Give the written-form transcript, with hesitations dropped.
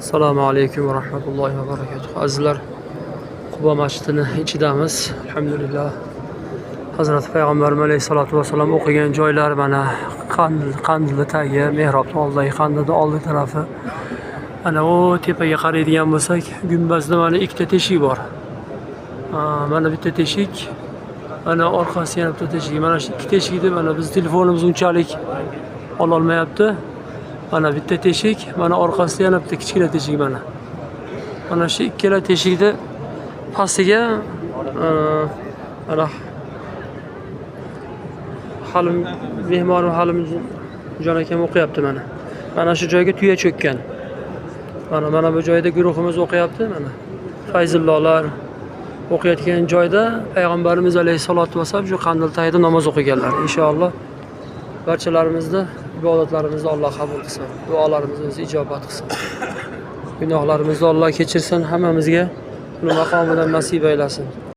Assalomu alaykum va rahmatullohi va barakatuh. Azizlar, Quba masjidining ichidamiz. Alhamdulillah. Hazrat Payg'ambarimiz alayhisolatu vasallam o'qigan joylar mana qandli tagi, mehrobning oldidagi qandilni oldi tarafi. Mana o tepaga qaraydigan bo'lsak, gumbazda mana ikkita teshik bor. Mana bitta teshik, mana orqasi yana bitta teshik. Mana shu ikki teshikni mana biz telefonimiz unchalik ololmayapti. Mana bitta teshik, mana orqasida yana bitta kichkina teshik mana. Mana shu ikkala teshikni pastiga mana Halim mehmon va Halim jon akam o'qiyapti mana. Mana shu joyga tuya cho'kkan. Mana bu joyda guruhimiz o'qiyapti mana. Fayzullohlar o'qiyotgan joyda Payg'ambarimiz alayhisolatu vasallam shu qandil tagida namoz o'qiganlar. Inshaalloh barchalarimizni ibodatlarimizni Alloh qabul qilsin. Duolarimizni o'zi ijobat qilsin. Gunohlarimizni Alloh kechirsin, hammamizga uni maqomidan nasib aylasin.